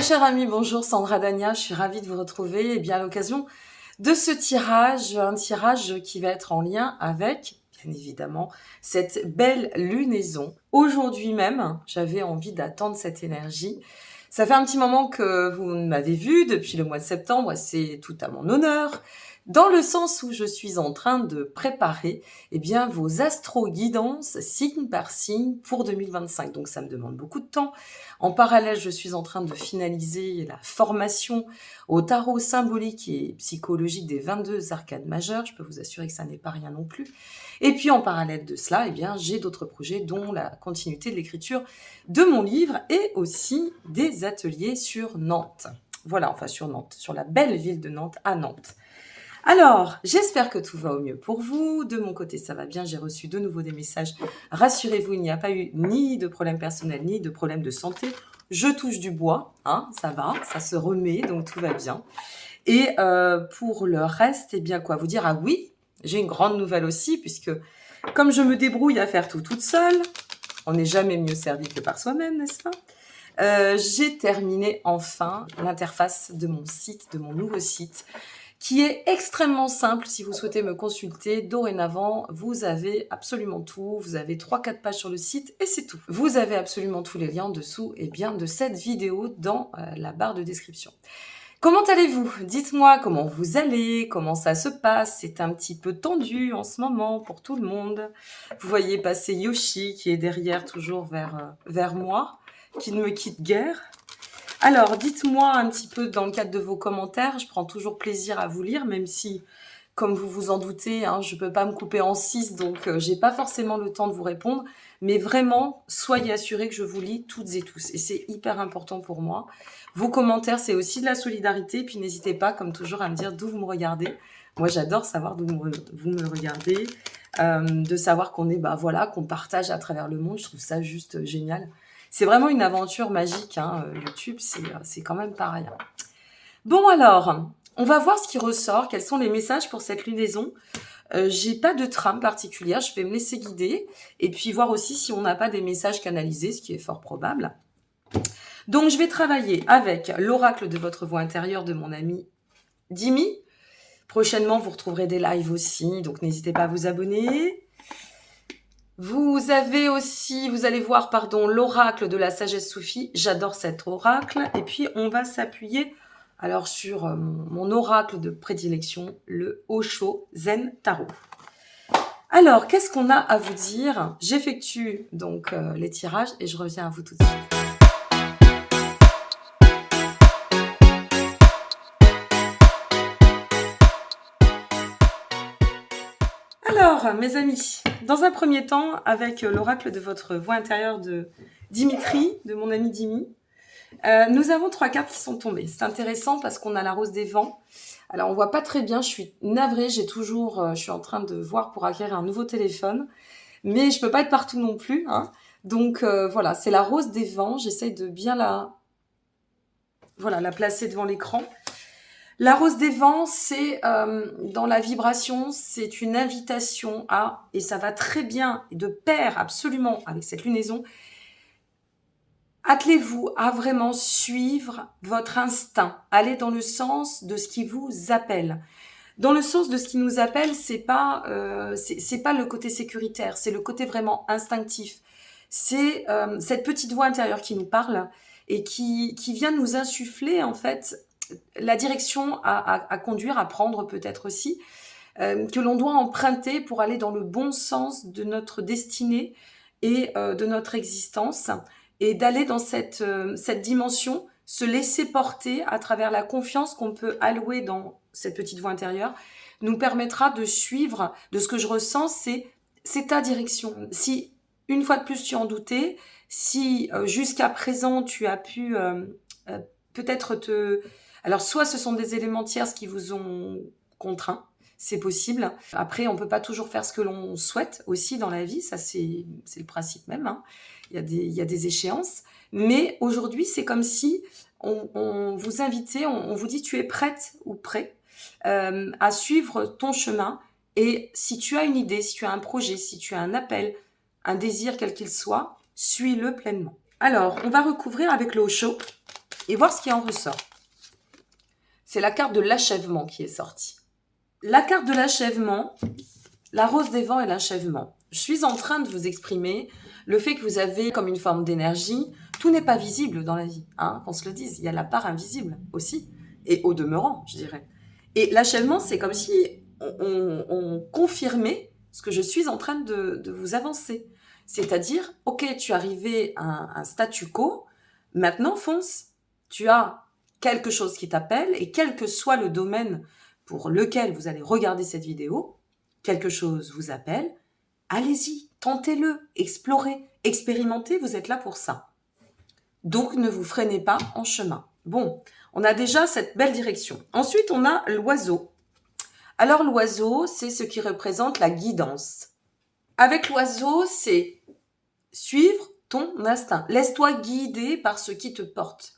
chers amis, bonjour, Sandra Dania, je suis ravie de vous retrouver et bien à l'occasion de ce tirage, un tirage qui va être en lien avec, bien évidemment, cette belle lunaison. Aujourd'hui même, j'avais envie d'attendre cette énergie. Ça fait un petit moment que vous m'avez vu depuis le mois de septembre et c'est tout à mon honneur, dans le sens où je suis en train de préparer vos astro-guidances signe par signe pour 2025. Donc ça me demande beaucoup de temps. En parallèle, je suis en train de finaliser la formation au tarot symbolique et psychologique des 22 arcades majeures. Je peux vous assurer que ça n'est pas rien non plus. Et puis en parallèle de cela, j'ai d'autres projets, dont la continuité de l'écriture de mon livre et aussi des ateliers sur Nantes. Voilà, enfin sur Nantes, sur la belle ville de Nantes, à Nantes. Alors, j'espère que tout va au mieux pour vous. De mon côté, ça va bien. J'ai reçu de nouveau des messages. Rassurez-vous, il n'y a pas eu ni de problème personnel, ni de problème de santé. Je touche du bois, hein, ça va, ça se remet, donc tout va bien. Et pour le reste, quoi vous dire? Ah oui, j'ai une grande nouvelle aussi, puisque comme je me débrouille à faire tout toute seule, on n'est jamais mieux servi que par soi-même, n'est-ce pas? J'ai terminé enfin l'interface de mon site, de mon nouveau site, qui est extrêmement simple si vous souhaitez me consulter. Dorénavant, vous avez absolument tout. Vous avez 3-4 pages sur le site et c'est tout. Vous avez absolument tous les liens en dessous de cette vidéo dans la barre de description. Comment allez-vous? Dites-moi comment vous allez, comment ça se passe. C'est un petit peu tendu en ce moment pour tout le monde. Vous voyez passer Yoshi qui est derrière toujours vers moi, qui ne me quitte guère. Alors, dites-moi un petit peu dans le cadre de vos commentaires. Je prends toujours plaisir à vous lire, même si, comme vous vous en doutez, je ne peux pas me couper en 6, donc j'ai pas forcément le temps de vous répondre. Mais vraiment, soyez assurés que je vous lis toutes et tous. Et c'est hyper important pour moi. Vos commentaires, c'est aussi de la solidarité. Puis n'hésitez pas, comme toujours, à me dire d'où vous me regardez. Moi, j'adore savoir d'où vous me regardez. De savoir qu'on est, qu'on partage à travers le monde. Je trouve ça juste génial. C'est vraiment une aventure magique, YouTube, c'est quand même pareil. Bon alors, on va voir ce qui ressort, quels sont les messages pour cette lunaison. J'ai pas de trame particulière, je vais me laisser guider, et puis voir aussi si on n'a pas des messages canalisés, ce qui est fort probable. Donc je vais travailler avec l'oracle de votre voix intérieure de mon ami Dimi. Prochainement, vous retrouverez des lives aussi, donc n'hésitez pas à vous abonner. Vous allez voir, l'oracle de la sagesse soufie. J'adore cet oracle. Et puis, on va s'appuyer sur mon oracle de prédilection, le Osho Zen Tarot. Alors, qu'est-ce qu'on a à vous dire? J'effectue donc les tirages et je reviens à vous tout de suite. Alors, mes amis, dans un premier temps, avec l'oracle de votre voix intérieure de Dimitri, de mon ami Dimi, nous avons 3 cartes qui sont tombées. C'est intéressant parce qu'on a la rose des vents. Alors, on voit pas très bien, je suis navrée, je suis en train de voir pour acquérir un nouveau téléphone, mais je peux pas être partout non plus. Donc, voilà, c'est la rose des vents. J'essaye de bien la placer devant l'écran. La rose des vents, c'est dans la vibration, c'est une invitation à, et ça va très bien de pair absolument avec cette lunaison, attelez-vous à vraiment suivre votre instinct, allez dans le sens de ce qui vous appelle. Dans le sens de ce qui nous appelle, c'est pas le côté sécuritaire, c'est le côté vraiment instinctif. C'est cette petite voix intérieure qui nous parle et qui vient nous insuffler en fait la direction à conduire, à prendre peut-être aussi, que l'on doit emprunter pour aller dans le bon sens de notre destinée et de notre existence, et d'aller dans cette dimension, se laisser porter à travers la confiance qu'on peut allouer dans cette petite voix intérieure, nous permettra de suivre, de ce que je ressens, c'est ta direction. Si, une fois de plus, tu en doutais, si jusqu'à présent, tu as pu peut-être Alors, soit ce sont des éléments tierces qui vous ont contraint, c'est possible. Après, on peut pas toujours faire ce que l'on souhaite aussi dans la vie, ça c'est le principe même. Il y a des échéances. Mais aujourd'hui, c'est comme si on vous invitait, on vous dit tu es prête ou prêt à suivre ton chemin. Et si tu as une idée, si tu as un projet, si tu as un appel, un désir quel qu'il soit, suis-le pleinement. Alors, on va recouvrir avec le Osho. et voir ce qui en ressort. C'est la carte de l'achèvement qui est sortie. La carte de l'achèvement, la rose des vents et l'achèvement. Je suis en train de vous exprimer le fait que vous avez comme une forme d'énergie. Tout n'est pas visible dans la vie, hein, qu'on se le dise. Il y a la part invisible aussi, et au demeurant, je dirais. Et l'achèvement, c'est comme si on confirmait ce que je suis en train de vous avancer. C'est-à-dire, ok, tu es arrivé à un statu quo, maintenant fonce. Tu as quelque chose qui t'appelle, et quel que soit le domaine pour lequel vous allez regarder cette vidéo, quelque chose vous appelle, allez-y, tentez-le, explorez, expérimentez, vous êtes là pour ça. Donc, ne vous freinez pas en chemin. Bon, on a déjà cette belle direction. Ensuite, on a l'oiseau. Alors, l'oiseau, c'est ce qui représente la guidance. Avec l'oiseau, c'est suivre ton instinct. Laisse-toi guider par ce qui te porte.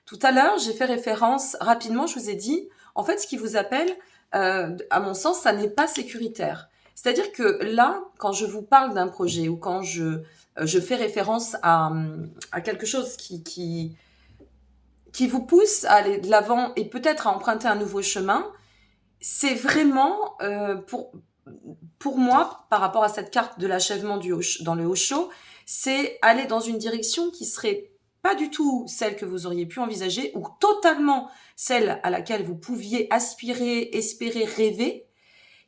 Tout à l'heure, j'ai fait référence, rapidement, je vous ai dit, en fait, ce qui vous appelle, à mon sens, ça n'est pas sécuritaire. C'est-à-dire que là, quand je vous parle d'un projet ou quand je fais référence à quelque chose qui vous pousse à aller de l'avant et peut-être à emprunter un nouveau chemin, c'est vraiment, pour moi, par rapport à cette carte de l'achèvement dans le Osho, c'est aller dans une direction qui serait pas du tout celle que vous auriez pu envisager ou totalement celle à laquelle vous pouviez aspirer, espérer, rêver,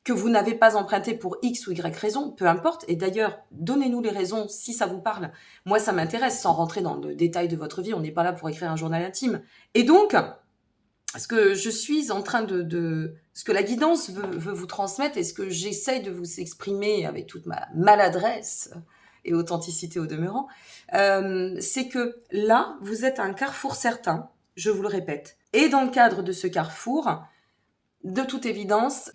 que vous n'avez pas emprunté pour X ou Y raison, peu importe. Et d'ailleurs, donnez-nous les raisons si ça vous parle. Moi, ça m'intéresse, sans rentrer dans le détail de votre vie. On n'est pas là pour écrire un journal intime. Et donc, ce que je suis en train ce que la guidance veut vous transmettre et ce que j'essaye de vous exprimer avec toute ma maladresse et authenticité au demeurant, c'est que là, vous êtes à un carrefour certain, je vous le répète. Et dans le cadre de ce carrefour, de toute évidence,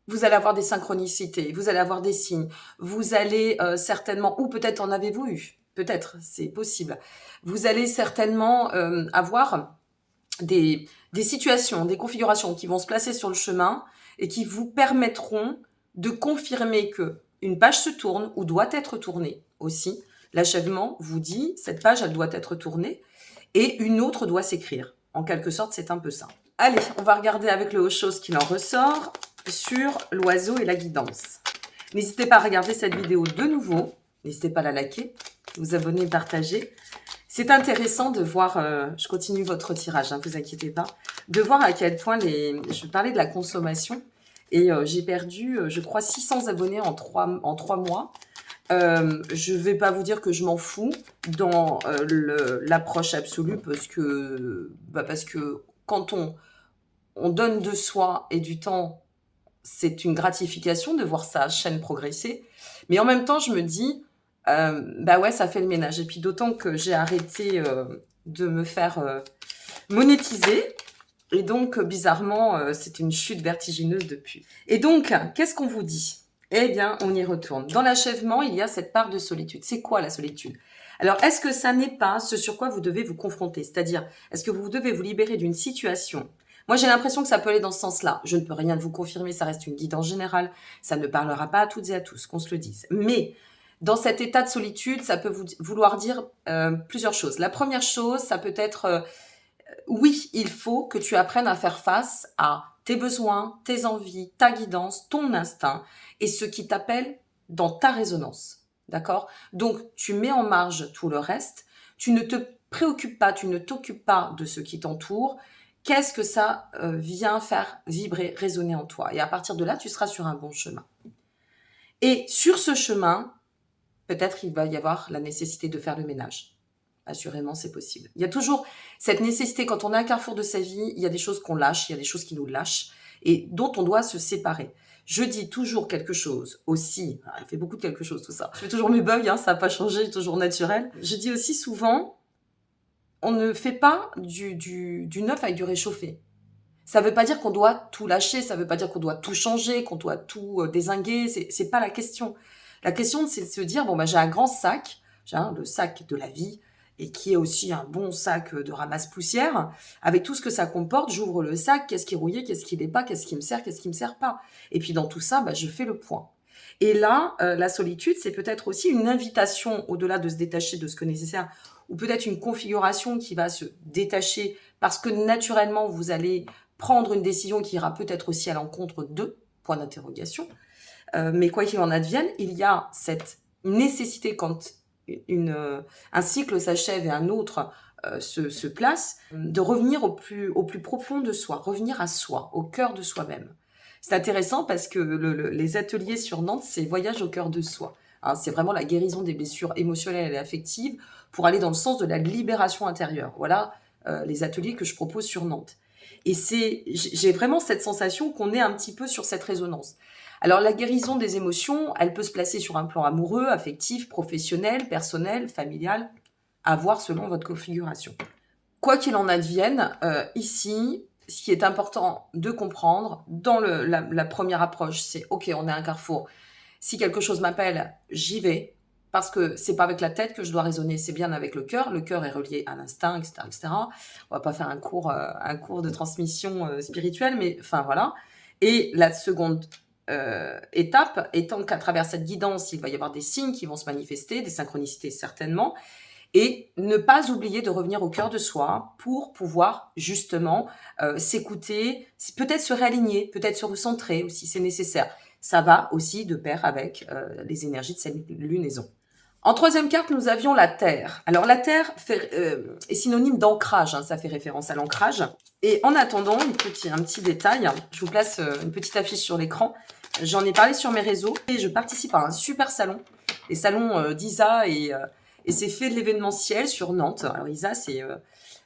vous allez avoir des synchronicités, vous allez avoir des signes, vous allez certainement, ou peut-être en avez-vous eu, peut-être, c'est possible, vous allez certainement avoir des situations, des configurations qui vont se placer sur le chemin et qui vous permettront de confirmer que une page se tourne ou doit être tournée aussi. L'achèvement vous dit, cette page, elle doit être tournée et une autre doit s'écrire. En quelque sorte, c'est un peu ça. Allez, on va regarder avec le Osho ce qu'il en ressort sur l'oiseau et la guidance. N'hésitez pas à regarder cette vidéo de nouveau. N'hésitez pas à la liker, vous abonner, partager. C'est intéressant de voir, je continue votre tirage, ne vous inquiétez pas, de voir à quel point je parlais de la consommation et j'ai perdu, je crois, 600 abonnés en 3 mois. Je ne vais pas vous dire que je m'en fous dans l'approche absolue parce que quand on donne de soi et du temps, c'est une gratification de voir sa chaîne progresser. Mais en même temps, je me dis, bah ouais, ça fait le ménage. Et puis d'autant que j'ai arrêté de me faire monétiser. Et donc, bizarrement, c'est une chute vertigineuse depuis. Et donc, qu'est-ce qu'on vous dit ? Eh bien, on y retourne. Dans l'achèvement, il y a cette part de solitude. C'est quoi la solitude ? Alors, est-ce que ça n'est pas ce sur quoi vous devez vous confronter ? C'est-à-dire, est-ce que vous devez vous libérer d'une situation ? Moi, j'ai l'impression que ça peut aller dans ce sens-là. Je ne peux rien vous confirmer, ça reste une guidance générale. Ça ne parlera pas à toutes et à tous, qu'on se le dise. Mais dans cet état de solitude, ça peut vouloir dire plusieurs choses. La première chose, ça peut être, oui, il faut que tu apprennes à faire face à tes besoins, tes envies, ta guidance, ton instinct et ce qui t'appelle dans ta résonance. D'accord ? Donc, tu mets en marge tout le reste. Tu ne te préoccupes pas, tu ne t'occupes pas de ce qui t'entoure. Qu'est-ce que ça vient faire vibrer, résonner en toi ? Et à partir de là, tu seras sur un bon chemin. Et sur ce chemin, peut-être il va y avoir la nécessité de faire le ménage. Assurément, c'est possible. Il y a toujours cette nécessité, quand on est à un carrefour de sa vie, il y a des choses qu'on lâche, il y a des choses qui nous lâchent et dont on doit se séparer. Je dis toujours quelque chose aussi, elle fait beaucoup de quelque chose tout ça. Je fais toujours mes bugs, ça n'a pas changé, toujours naturel. Je dis aussi souvent, on ne fait pas du neuf avec du réchauffé. Ça ne veut pas dire qu'on doit tout lâcher, ça ne veut pas dire qu'on doit tout changer, qu'on doit tout dézinguer, c'est pas la question. La question, c'est de se dire, bon, j'ai un grand sac, j'ai le sac de la vie, et qui est aussi un bon sac de ramasse-poussière, avec tout ce que ça comporte, j'ouvre le sac, qu'est-ce qui est rouillé, qu'est-ce qui n'est pas, qu'est-ce qui me sert, qu'est-ce qui me sert pas. Et puis dans tout ça, je fais le point. Et là, la solitude, c'est peut-être aussi une invitation, au-delà de se détacher de ce que nécessaire, ou peut-être une configuration qui va se détacher parce que naturellement, vous allez prendre une décision qui ira peut-être aussi à l'encontre de points d'interrogation. Mais quoi qu'il en advienne, il y a cette nécessité quand un cycle s'achève et un autre se place, de revenir au plus profond de soi, revenir à soi, au cœur de soi-même. C'est intéressant parce que les ateliers sur Nantes, c'est voyage au cœur de soi. Hein, c'est vraiment la guérison des blessures émotionnelles et affectives pour aller dans le sens de la libération intérieure. Voilà les ateliers que je propose sur Nantes. Et j'ai vraiment cette sensation qu'on est un petit peu sur cette résonance. Alors la guérison des émotions, elle peut se placer sur un plan amoureux, affectif, professionnel, personnel, familial, à voir selon votre configuration. Quoi qu'il en advienne, ici, ce qui est important de comprendre dans la première approche, c'est ok, on est à un carrefour. Si quelque chose m'appelle, j'y vais, parce que c'est pas avec la tête que je dois raisonner, c'est bien avec le cœur. Le cœur est relié à l'instinct, etc., etc. On va pas faire un cours de transmission spirituelle, mais enfin voilà. Et la seconde étape étant qu'à travers cette guidance, il va y avoir des signes qui vont se manifester, des synchronicités certainement, et ne pas oublier de revenir au cœur de soi pour pouvoir justement s'écouter, peut-être se réaligner, peut-être se recentrer aussi, c'est nécessaire. Ça va aussi de pair avec les énergies de cette lunaison. En troisième carte, nous avions la Terre. Alors la Terre est synonyme d'ancrage, hein, ça fait référence à l'ancrage. Et en attendant, un petit détail, je vous place une petite affiche sur l'écran. J'en ai parlé sur mes réseaux et je participe à un super salon, les salons d'Isa et c'est fait de l'événementiel sur Nantes. Alors Isa,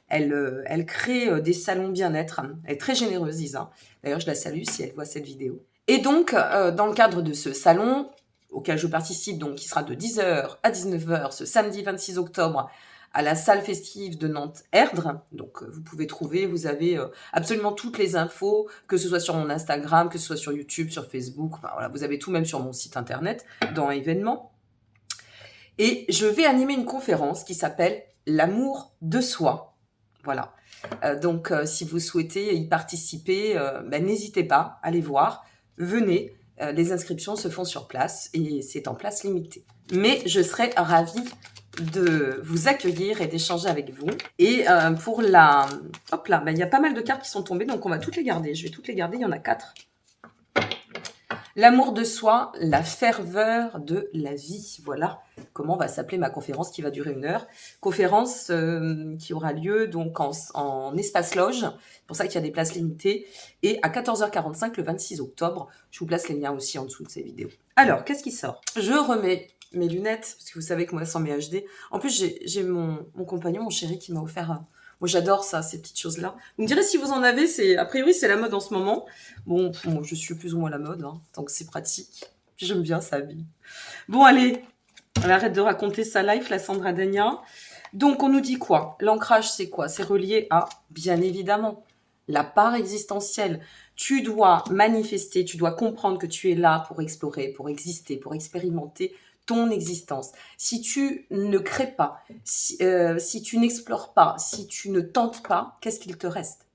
elle crée des salons bien-être. Elle est très généreuse, Isa. D'ailleurs, je la salue si elle voit cette vidéo. Et donc, dans le cadre de ce salon, auquel je participe, donc qui sera de 10h à 19h ce samedi 26 octobre à la salle festive de Nantes-Erdre. Donc vous pouvez trouver, vous avez absolument toutes les infos, que ce soit sur mon Instagram, que ce soit sur YouTube, sur Facebook, enfin, voilà, vous avez tout même sur mon site internet, dans événements. Et je vais animer une conférence qui s'appelle « L'amour de soi ». Voilà. Donc si vous souhaitez y participer, n'hésitez pas, allez voir, venez. Les inscriptions se font sur place et c'est en place limitée. Mais je serais ravie de vous accueillir et d'échanger avec vous. Et pour la... Hop là, il y a pas mal de cartes qui sont tombées, donc on va toutes les garder. Je vais toutes les garder, il y en a 4. L'amour de soi, la ferveur de la vie. Voilà comment va s'appeler ma conférence qui va durer 1 heure. Conférence qui aura lieu donc en espace loge. C'est pour ça qu'il y a des places limitées. Et à 14h45 le 26 octobre. Je vous place les liens aussi en dessous de ces vidéos. Alors, qu'est-ce qui sort? Je remets mes lunettes, parce que vous savez que moi, sans mes HD. En plus, j'ai mon compagnon, mon chéri, qui m'a offert... Moi, j'adore ça, ces petites choses-là. Vous me direz si vous en avez, a priori, c'est la mode en ce moment. Bon, moi, je suis plus ou moins la mode, hein, tant que c'est pratique. Puis j'aime bien sa vie. Bon, allez, elle arrête de raconter sa life, la Sandra Degna. Donc, on nous dit quoi? L'ancrage, c'est quoi? C'est relié à, bien évidemment, la part existentielle. Tu dois manifester, tu dois comprendre que tu es là pour explorer, pour exister, pour expérimenter ton existence. Si tu ne crées pas, si tu n'explores pas, si tu ne tentes pas, qu'est-ce qu'il te reste?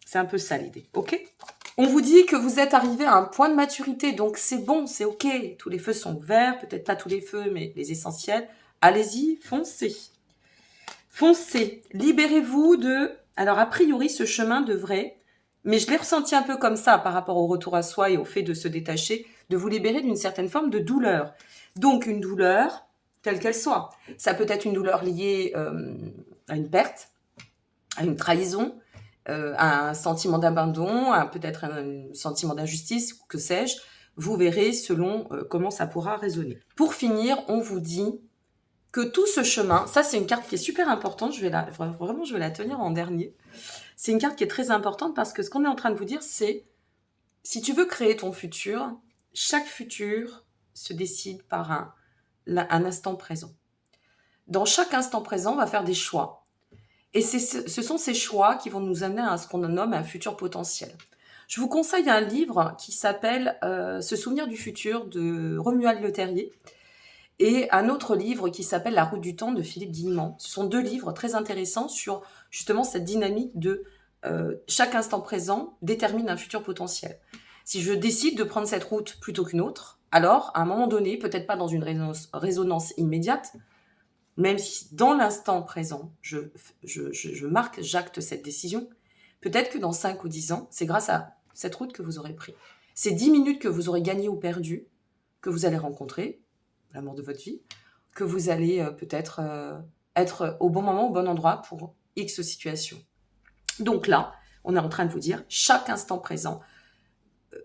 C'est un peu ça l'idée, ok? On vous dit que vous êtes arrivé à un point de maturité, donc c'est bon, c'est ok. Tous les feux sont verts, peut-être pas tous les feux, mais les essentiels. Allez-y, foncez. Foncez, libérez-vous de... Alors a priori, ce chemin devrait... Mais je l'ai ressenti un peu comme ça par rapport au retour à soi et au fait de se détacher, de vous libérer d'une certaine forme de douleur. Donc une douleur, telle qu'elle soit. Ça peut être une douleur liée à une perte, à une trahison, à un sentiment d'abandon, à peut-être un sentiment d'injustice, que sais-je. Vous verrez selon comment ça pourra résonner. Pour finir, on vous dit que tout ce chemin, ça c'est une carte qui est super importante, je vais la tenir en dernier. C'est une carte qui est très importante parce que ce qu'on est en train de vous dire, c'est si tu veux créer ton futur, chaque futur se décide par un instant présent. Dans chaque instant présent, on va faire des choix. Et ce sont ces choix qui vont nous amener à ce qu'on nomme un futur potentiel. Je vous conseille un livre qui s'appelle « Se souvenir du futur » de Romuald Le Terrier et un autre livre qui s'appelle « La route du temps » de Philippe Guillemont. Ce sont 2 livres très intéressants sur justement cette dynamique de chaque instant présent détermine un futur potentiel. Si je décide de prendre cette route plutôt qu'une autre, alors, à un moment donné, peut-être pas dans une résonance immédiate, même si dans l'instant présent, marque, j'acte cette décision, peut-être que dans 5 ou 10 ans, c'est grâce à cette route que vous aurez pris. Ces 10 minutes que vous aurez gagnées ou perdues, que vous allez rencontrer, l'amour de votre vie, que vous allez peut-être être au bon moment, au bon endroit pour X situation. Donc là, on est en train de vous dire, chaque instant présent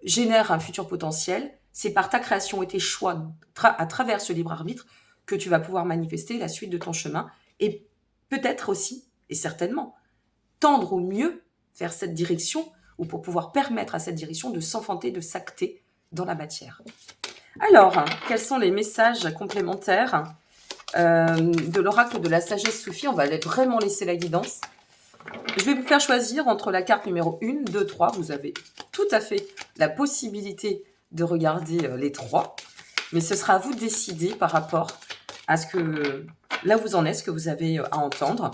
génère un futur potentiel. C'est par ta création et tes choix à travers ce libre arbitre que tu vas pouvoir manifester la suite de ton chemin et peut-être aussi, et certainement, tendre au mieux vers cette direction ou pour pouvoir permettre à cette direction de s'enfanter, de s'acter dans la matière. Alors, quels sont les messages complémentaires de l'oracle de la sagesse soufie? On va vraiment laisser la guidance. Je vais vous faire choisir entre la carte numéro 1, 2, 3. Vous avez tout à fait la possibilité de regarder les 3. Mais ce sera à vous de décider par rapport à ce que, là où vous en êtes, ce que vous avez à entendre.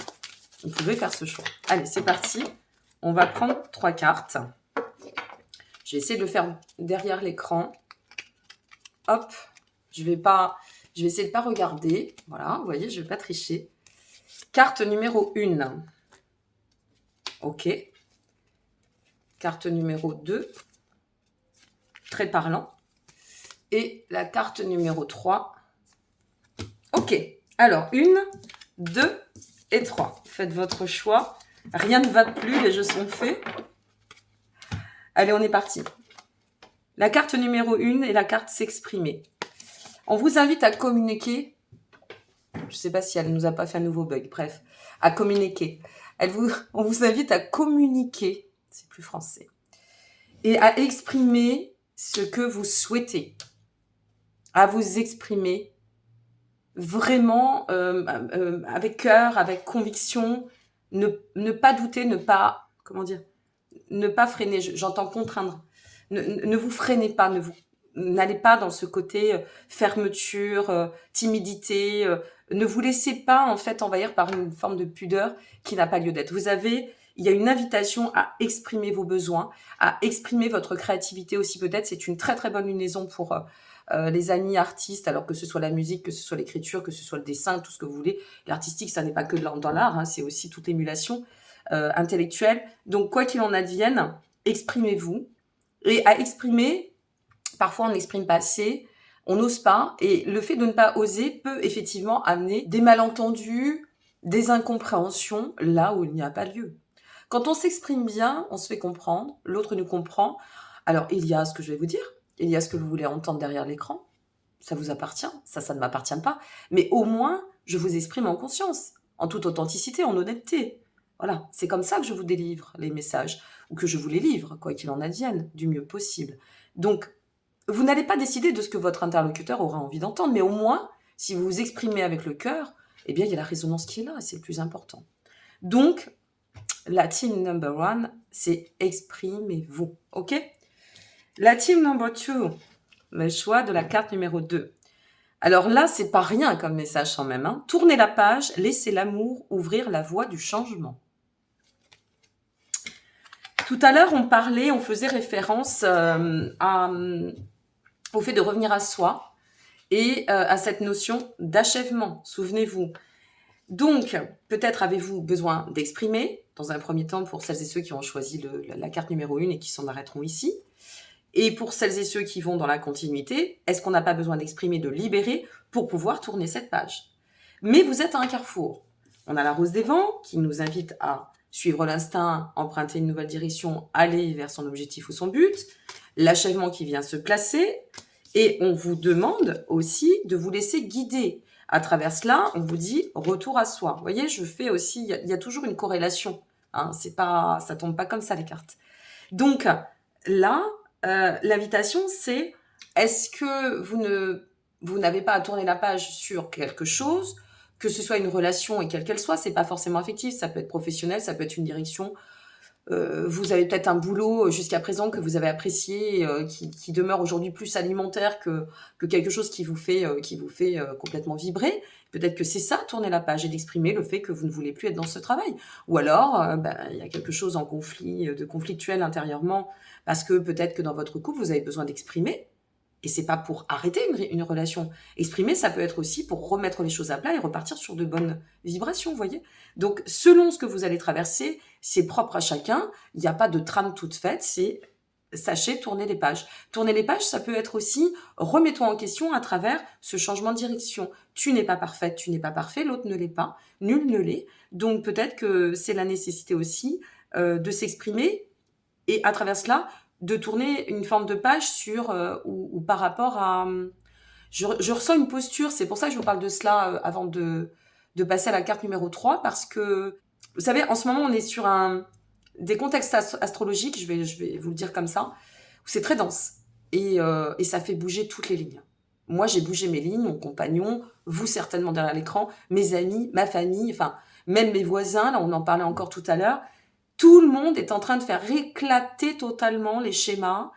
Vous pouvez faire ce choix. Allez, c'est parti. On va prendre 3 cartes. Je vais essayer de le faire derrière l'écran. Hop. Je vais essayer de ne pas regarder. Voilà, vous voyez, je ne vais pas tricher. Carte numéro 1. Ok. Carte numéro 2. Très parlant. Et la carte numéro 3. Ok. Alors, 1, 2 et 3. Faites votre choix. Rien ne va plus, les jeux sont faits. Allez, on est parti. La carte numéro 1 est la carte s'exprimer. On vous invite à communiquer. Je ne sais pas si elle ne nous a pas fait un nouveau bug. Bref, à communiquer. On vous invite à communiquer, c'est plus français, et à exprimer ce que vous souhaitez. À vous exprimer vraiment avec cœur, avec conviction, ne pas douter, ne pas freiner, j'entends contraindre. Ne vous freinez pas, n'allez pas dans ce côté fermeture, timidité, ne vous laissez pas en fait envahir par une forme de pudeur qui n'a pas lieu d'être. Il y a une invitation à exprimer vos besoins, à exprimer votre créativité aussi peut-être. C'est une très très bonne lunaison pour les amis artistes, alors que ce soit la musique, que ce soit l'écriture, que ce soit le dessin, tout ce que vous voulez. L'artistique, ça n'est pas que dans l'art, hein, c'est aussi toute l'émulation intellectuelle. Donc quoi qu'il en advienne, exprimez-vous. Et à exprimer, parfois on n'exprime pas assez, on n'ose pas, et le fait de ne pas oser peut effectivement amener des malentendus, des incompréhensions, là où il n'y a pas lieu. Quand on s'exprime bien, on se fait comprendre, l'autre nous comprend. Alors il y a ce que je vais vous dire, il y a ce que vous voulez entendre derrière l'écran, ça vous appartient, ça ne m'appartient pas, mais au moins je vous exprime en conscience, en toute authenticité, en honnêteté. Voilà, c'est comme ça que je vous délivre les messages, ou que je vous les livre, quoi qu'il en advienne, du mieux possible. Donc, vous n'allez pas décider de ce que votre interlocuteur aura envie d'entendre, mais au moins, si vous vous exprimez avec le cœur, eh bien, il y a la résonance qui est là, et c'est le plus important. Donc, la team number 1, c'est exprimez-vous, ok? La team number 2, le choix de la carte numéro 2. Alors là, c'est pas rien comme message quand même. Hein. Tournez la page, laissez l'amour ouvrir la voie du changement. Tout à l'heure, on faisait référence au fait de revenir à soi et à cette notion d'achèvement. Souvenez-vous. Donc, peut-être avez-vous besoin d'exprimer, dans un premier temps, pour celles et ceux qui ont choisi la carte numéro 1 et qui s'en arrêteront ici. Et pour celles et ceux qui vont dans la continuité, est-ce qu'on n'a pas besoin d'exprimer, de libérer pour pouvoir tourner cette page? Mais vous êtes à un carrefour. On a la rose des vents qui nous invite à suivre l'instinct, emprunter une nouvelle direction, aller vers son objectif ou son but. L'achèvement qui vient se placer. Et on vous demande aussi de vous laisser guider. À travers cela, on vous dit retour à soi. Vous voyez, je fais aussi, il y a toujours une corrélation. Hein, ça tombe pas comme ça les cartes. Donc là, l'invitation, c'est est-ce que vous n'avez pas à tourner la page sur quelque chose, que ce soit une relation et quelle qu'elle soit, c'est pas forcément affectif, ça peut être professionnel, ça peut être une direction. Vous avez peut-être un boulot jusqu'à présent que vous avez apprécié, qui demeure aujourd'hui plus alimentaire que quelque chose qui vous fait complètement vibrer. Peut-être que c'est ça, tourner la page et d'exprimer le fait que vous ne voulez plus être dans ce travail. Ou alors, il y a quelque chose en conflictuel intérieurement, parce que peut-être que dans votre couple, vous avez besoin d'exprimer Et c'est pas pour arrêter une relation. Exprimer, ça peut être aussi pour remettre les choses à plat et repartir sur de bonnes vibrations, vous voyez. Donc, selon ce que vous allez traverser, c'est propre à chacun. Il n'y a pas de trame toute faite. C'est, sachez, tourner les pages. Tourner les pages, ça peut être aussi, remets-toi en question à travers ce changement de direction. Tu n'es pas parfaite, tu n'es pas parfait, l'autre ne l'est pas, nul ne l'est. Donc, peut-être que c'est la nécessité aussi de s'exprimer et à travers cela, de tourner une forme de page sur ou par rapport à je ressens une posture, c'est pour ça que je vous parle de cela avant de passer à la carte numéro 3 parce que vous savez en ce moment on est sur des contextes astrologiques, je vais vous le dire comme ça, où c'est très dense et ça fait bouger toutes les lignes. Moi, j'ai bougé mes lignes, mon compagnon, vous certainement derrière l'écran, mes amis, ma famille, enfin même mes voisins, là on en parlait encore tout à l'heure. Tout le monde est en train de faire éclater totalement les schémas.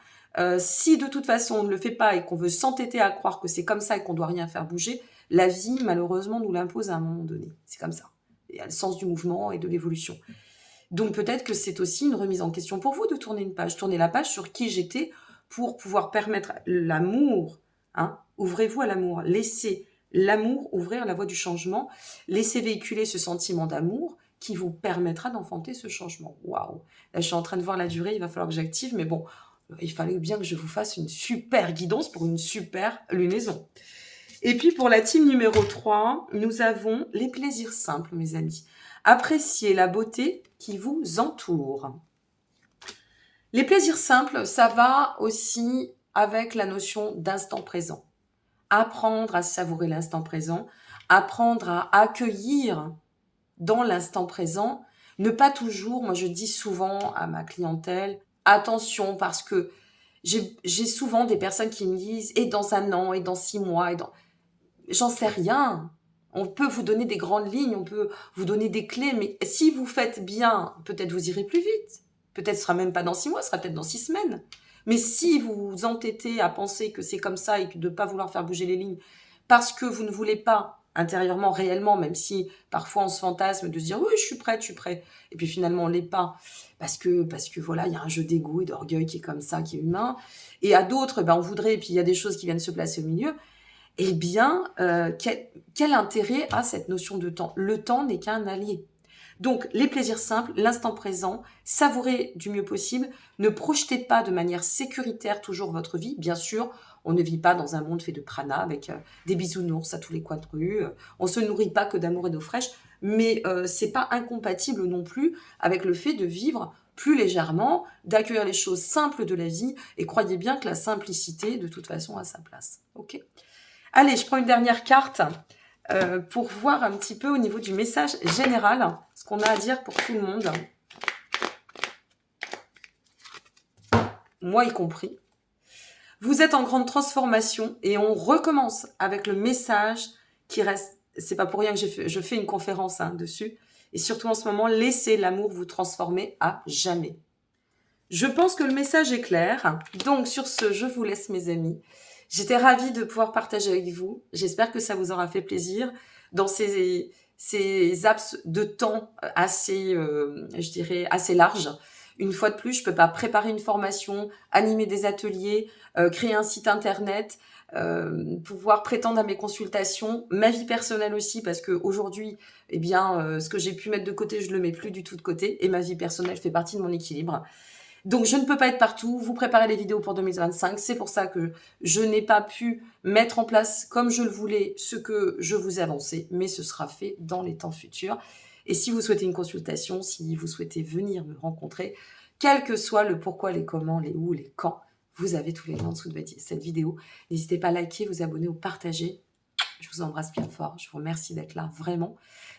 Si de toute façon on ne le fait pas et qu'on veut s'entêter à croire que c'est comme ça et qu'on doit rien faire bouger, la vie malheureusement nous l'impose à un moment donné. C'est comme ça. Il y a le sens du mouvement et de l'évolution. Donc peut-être que c'est aussi une remise en question pour vous de tourner une page. Tourner la page sur qui j'étais pour pouvoir permettre l'amour. Hein, ouvrez-vous à l'amour. Laissez l'amour ouvrir la voie du changement. Laissez véhiculer ce sentiment d'amour qui vous permettra d'enfanter ce changement. Waouh! Là, je suis en train de voir la durée, il va falloir que j'active, mais bon, il fallait bien que je vous fasse une super guidance pour une super lunaison. Et puis, pour la team numéro 3, nous avons les plaisirs simples, mes amis. Appréciez la beauté qui vous entoure. Les plaisirs simples, ça va aussi avec la notion d'instant présent. Apprendre à savourer l'instant présent, apprendre à accueillir dans l'instant présent, ne pas toujours, moi je dis souvent à ma clientèle, attention parce que j'ai souvent des personnes qui me disent et dans 1 an, et dans 6 mois, j'en sais rien. On peut vous donner des grandes lignes, on peut vous donner des clés, mais si vous faites bien, peut-être vous irez plus vite. Peut-être ce sera même pas dans 6 mois, ce sera peut-être dans 6 semaines. Mais si vous vous entêtez à penser que c'est comme ça et que de ne pas vouloir faire bouger les lignes parce que vous ne voulez pas intérieurement, réellement, même si parfois on se fantasme de se dire oui, je suis prête, et puis finalement on l'est pas, parce que voilà, il y a un jeu d'ego et d'orgueil qui est comme ça, qui est humain, et à d'autres, on voudrait, et puis il y a des choses qui viennent se placer au milieu, eh bien, quel intérêt a cette notion de temps? Le temps n'est qu'un allié. Donc, les plaisirs simples, l'instant présent, savourez du mieux possible, ne projetez pas de manière sécuritaire toujours votre vie. Bien sûr, on ne vit pas dans un monde fait de prana avec des bisounours à tous les coins de rue. On se nourrit pas que d'amour et d'eau fraîche, mais c'est pas incompatible non plus avec le fait de vivre plus légèrement, d'accueillir les choses simples de la vie. Et croyez bien que la simplicité, de toute façon, a sa place. Ok ? Allez, je prends une dernière carte pour voir un petit peu au niveau du message général, ce qu'on a à dire pour tout le monde. Moi y compris. Vous êtes en grande transformation et on recommence avec le message qui reste. C'est pas pour rien que je fais une conférence dessus. Et surtout en ce moment, laissez l'amour vous transformer à jamais. Je pense que le message est clair. Donc sur ce, je vous laisse mes amis. J'étais ravie de pouvoir partager avec vous. J'espère que ça vous aura fait plaisir dans ces apses de temps assez, je dirais, assez larges. Une fois de plus, je peux pas préparer une formation, animer des ateliers, créer un site internet, pouvoir prétendre à mes consultations, ma vie personnelle aussi, parce que aujourd'hui, eh bien, ce que j'ai pu mettre de côté, je le mets plus du tout de côté, et ma vie personnelle fait partie de mon équilibre. Donc, je ne peux pas être partout. Vous préparez les vidéos pour 2025. C'est pour ça que je n'ai pas pu mettre en place, comme je le voulais, ce que je vous ai annoncé. Mais ce sera fait dans les temps futurs. Et si vous souhaitez une consultation, si vous souhaitez venir me rencontrer, quel que soit le pourquoi, les comment, les où, les quand, vous avez tous les liens en dessous de cette vidéo. N'hésitez pas à liker, vous abonner ou partager. Je vous embrasse bien fort. Je vous remercie d'être là, vraiment.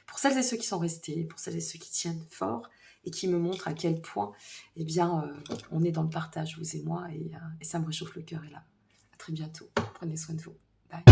Pour celles et ceux qui sont restés, pour celles et ceux qui tiennent fort, et qui me montre à quel point, eh bien, on est dans le partage, vous et moi, et ça me réchauffe le cœur. Et là, à très bientôt. Prenez soin de vous. Bye.